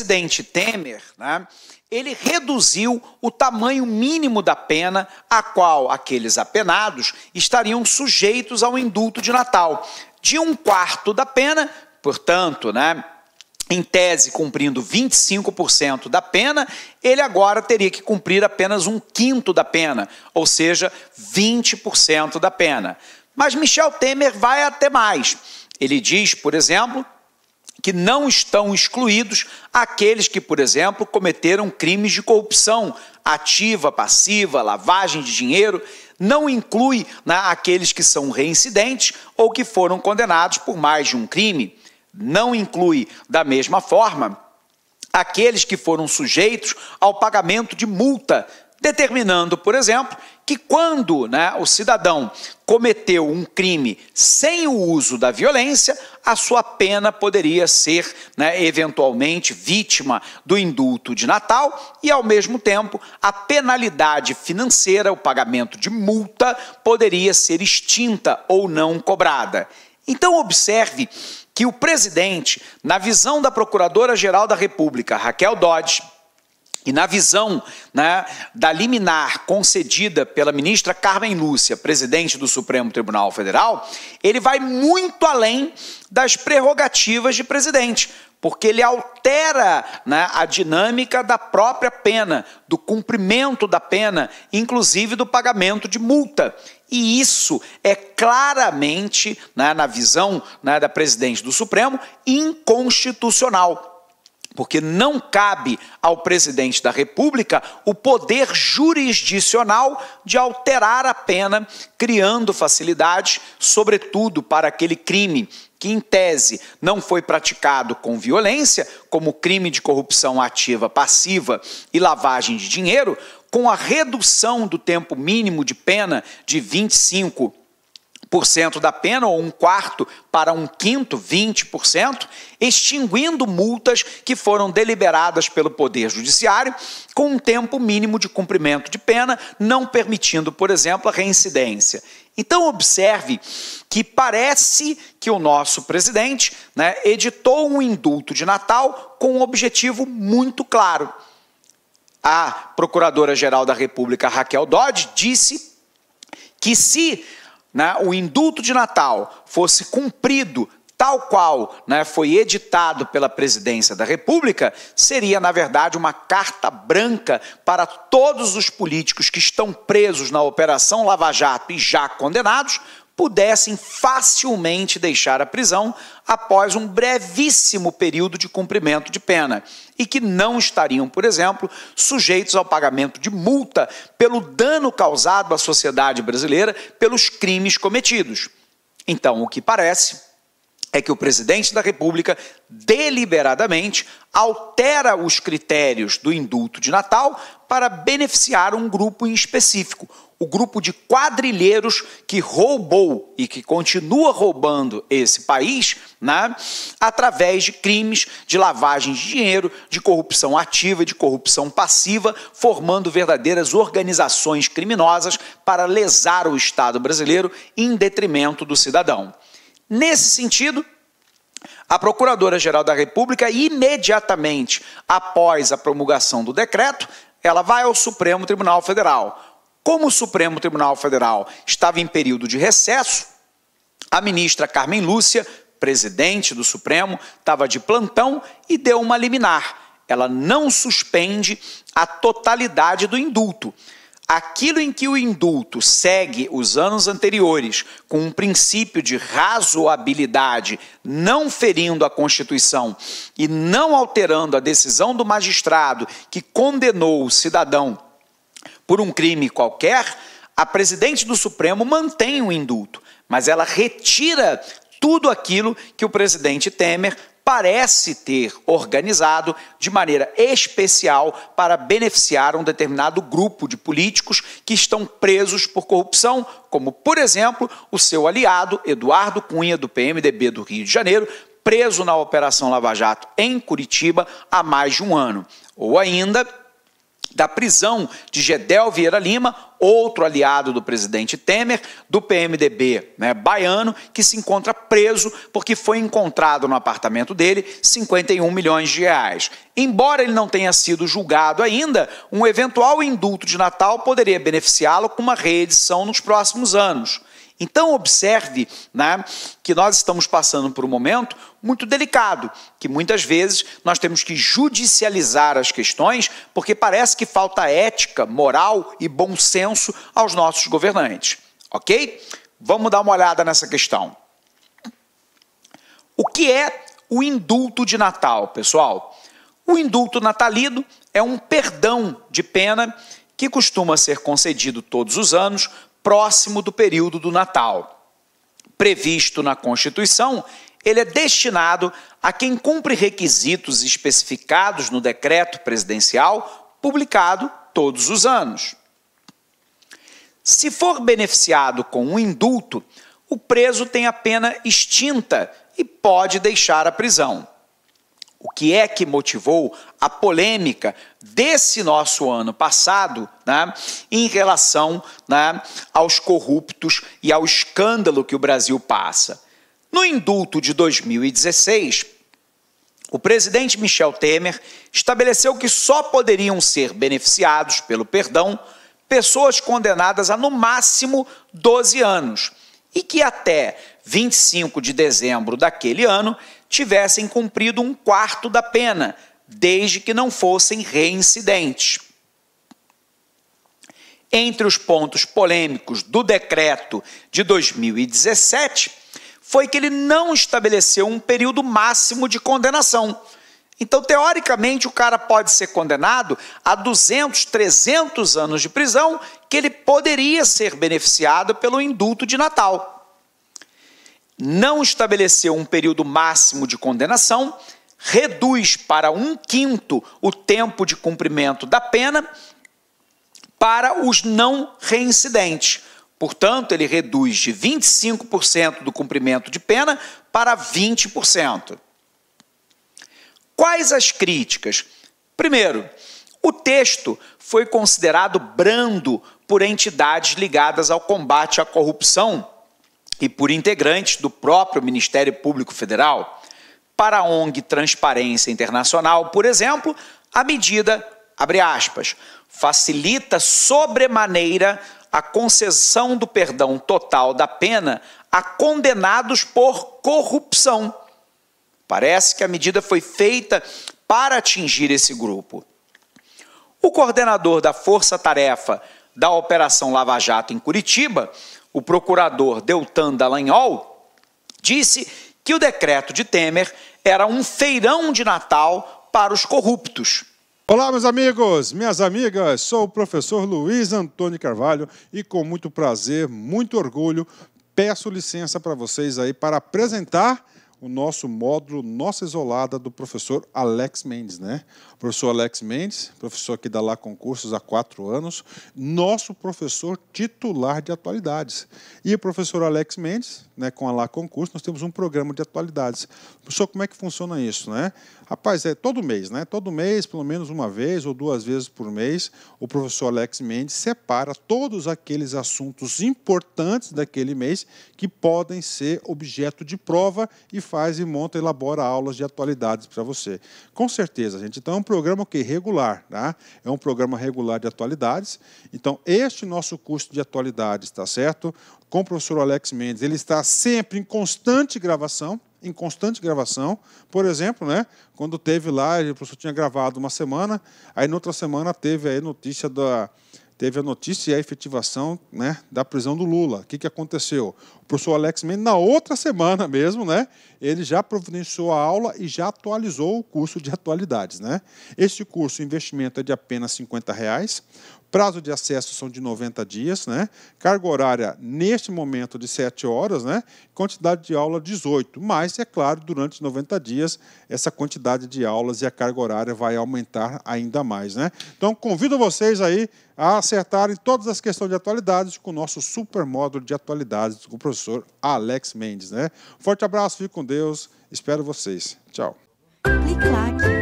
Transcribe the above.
presidente Temer, né, ele reduziu o tamanho mínimo da pena a qual aqueles apenados estariam sujeitos ao indulto de Natal. De 1/4 da pena, portanto, né, em tese cumprindo 25% da pena, ele agora teria que cumprir apenas 1/5 da pena, ou seja, 20% da pena. Mas Michel Temer vai até mais. Ele diz, por exemplo, que não estão excluídos aqueles que, por exemplo, cometeram crimes de corrupção ativa, passiva, lavagem de dinheiro, não inclui, né, aqueles que são reincidentes ou que foram condenados por mais de um crime, não inclui, da mesma forma, aqueles que foram sujeitos ao pagamento de multa, determinando, por exemplo, que quando, né, o cidadão cometeu um crime sem o uso da violência, a sua pena poderia ser, né, eventualmente vítima do indulto de Natal e, ao mesmo tempo, a penalidade financeira, o pagamento de multa, poderia ser extinta ou não cobrada. Então, observe que o presidente, na visão da Procuradora-Geral da República, Raquel Dodge, e na visão, né, da liminar concedida pela ministra Carmen Lúcia, presidente do Supremo Tribunal Federal, ele vai muito além das prerrogativas de presidente, porque ele altera, né, a dinâmica da própria pena, do cumprimento da pena, inclusive do pagamento de multa. E isso é claramente, né, na visão, né, da presidente do Supremo, inconstitucional. Porque não cabe ao presidente da República o poder jurisdicional de alterar a pena, criando facilidades, sobretudo para aquele crime que, em tese, não foi praticado com violência, como crime de corrupção ativa, passiva e lavagem de dinheiro, com a redução do tempo mínimo de pena de 25% da pena, ou 1/4 para 1/5, 20%, extinguindo multas que foram deliberadas pelo Poder Judiciário, com um tempo mínimo de cumprimento de pena, não permitindo, por exemplo, a reincidência. Então, observe que parece que o nosso presidente, né, editou um indulto de Natal com um objetivo muito claro. A Procuradora-Geral da República, Raquel Dodge, disse que se, né, o indulto de Natal fosse cumprido tal qual, né, foi editado pela Presidência da República, seria, na verdade, uma carta branca para todos os políticos que estão presos na Operação Lava Jato e já condenados, pudessem facilmente deixar a prisão após um brevíssimo período de cumprimento de pena e que não estariam, por exemplo, sujeitos ao pagamento de multa pelo dano causado à sociedade brasileira pelos crimes cometidos. Então, o que parece é que o presidente da República deliberadamente altera os critérios do indulto de Natal para beneficiar um grupo em específico, o grupo de quadrilheiros que roubou e que continua roubando esse país, né, através de crimes de lavagem de dinheiro, de corrupção ativa e de corrupção passiva, formando verdadeiras organizações criminosas para lesar o Estado brasileiro em detrimento do cidadão. Nesse sentido, a Procuradora-Geral da República, imediatamente após a promulgação do decreto, ela vai ao Supremo Tribunal Federal. Como o Supremo Tribunal Federal estava em período de recesso, a ministra Carmen Lúcia, presidente do Supremo, estava de plantão e deu uma liminar. Ela não suspende a totalidade do indulto. Aquilo em que o indulto segue os anos anteriores com um princípio de razoabilidade, não ferindo a Constituição e não alterando a decisão do magistrado que condenou o cidadão por um crime qualquer, a presidente do Supremo mantém o indulto, mas ela retira tudo aquilo que o presidente Temer parece ter organizado de maneira especial para beneficiar um determinado grupo de políticos que estão presos por corrupção, como, por exemplo, o seu aliado Eduardo Cunha, do PMDB do Rio de Janeiro, preso na Operação Lava Jato em Curitiba há mais de um ano. Ou ainda da prisão de Gedel Vieira Lima, outro aliado do presidente Temer, do PMDB, baiano, que se encontra preso porque foi encontrado no apartamento dele 51 milhões de reais. Embora ele não tenha sido julgado ainda, um eventual indulto de Natal poderia beneficiá-lo com uma reedição nos próximos anos. Então, observe que nós estamos passando por um momento muito delicado, que muitas vezes nós temos que judicializar as questões porque parece que falta ética, moral e bom senso aos nossos governantes. Ok? Vamos dar uma olhada nessa questão. O que é o indulto de Natal, pessoal? O indulto natalino é um perdão de pena que costuma ser concedido todos os anos próximo do período do Natal. Previsto na Constituição, ele é destinado a quem cumpre requisitos especificados no decreto presidencial publicado todos os anos. Se for beneficiado com um indulto, o preso tem a pena extinta e pode deixar a prisão. O que é que motivou a polêmica desse nosso ano passado, em relação aos corruptos e ao escândalo que o Brasil passa? No indulto de 2016, o presidente Michel Temer estabeleceu que só poderiam ser beneficiados pelo perdão pessoas condenadas a, no máximo, 12 anos e que até 25 de dezembro daquele ano tivessem cumprido 1/4 da pena, desde que não fossem reincidentes. Entre os pontos polêmicos do decreto de 2017, foi que ele não estabeleceu um período máximo de condenação. Então, teoricamente, o cara pode ser condenado a 200, 300 anos de prisão, que ele poderia ser beneficiado pelo indulto de Natal. Não estabeleceu um período máximo de condenação, reduz para 1/5 o tempo de cumprimento da pena para os não reincidentes. Portanto, ele reduz de 25% do cumprimento de pena para 20%. Quais as críticas? Primeiro, o texto foi considerado brando por entidades ligadas ao combate à corrupção e por integrantes do próprio Ministério Público Federal. Para a ONG Transparência Internacional, por exemplo, a medida, abre aspas, facilita sobremaneira a concessão do perdão total da pena a condenados por corrupção. Parece que a medida foi feita para atingir esse grupo. O coordenador da Força-Tarefa da Operação Lava Jato em Curitiba, o procurador Deltan Dallagnol, disse que o decreto de Temer era um feirão de Natal para os corruptos. Olá, meus amigos, minhas amigas, sou o professor Luiz Antônio Carvalho e com muito prazer, muito orgulho, peço licença para vocês aí para apresentar o nosso módulo Nossa Isolada do professor Alex Mendes, né? Professor Alex Mendes, professor que dá lá concursos há 4 anos, nosso professor titular de atualidades. E o professor Alex Mendes, né, com a lá concurso, nós temos um programa de atualidades. Professor, como é que funciona isso, né? Rapaz, é todo mês, né? Todo mês, pelo menos uma vez ou 2 vezes por mês, o professor Alex Mendes separa todos aqueles assuntos importantes daquele mês que podem ser objeto de prova e faz e monta, elabora aulas de atualidades para você. Com certeza, gente. Então, é um programa que regular, tá? É um programa regular de atualidades. Então, este nosso curso de atualidades, tá certo? Com o professor Alex Mendes, ele está sempre em constante gravação. Por exemplo, né, quando teve lá, o professor tinha gravado uma semana, aí na outra semana teve a notícia e a efetivação, né, da prisão do Lula. O que aconteceu? O professor Alex Mendes, na outra semana mesmo, né, ele já providenciou a aula e já atualizou o curso de atualidades, né? Este curso, o investimento é de apenas R$50. Prazo de acesso são de 90 dias, né? Carga horária, neste momento, de 7 horas, né? Quantidade de aula, 18. Mas, é claro, durante 90 dias, essa quantidade de aulas e a carga horária vai aumentar ainda mais, né? Então, convido vocês aí a acertarem todas as questões de atualidades com o nosso super módulo de atualidades com o professor Alex Mendes, né? Forte abraço, fique com Deus, espero vocês. Tchau. Clique like.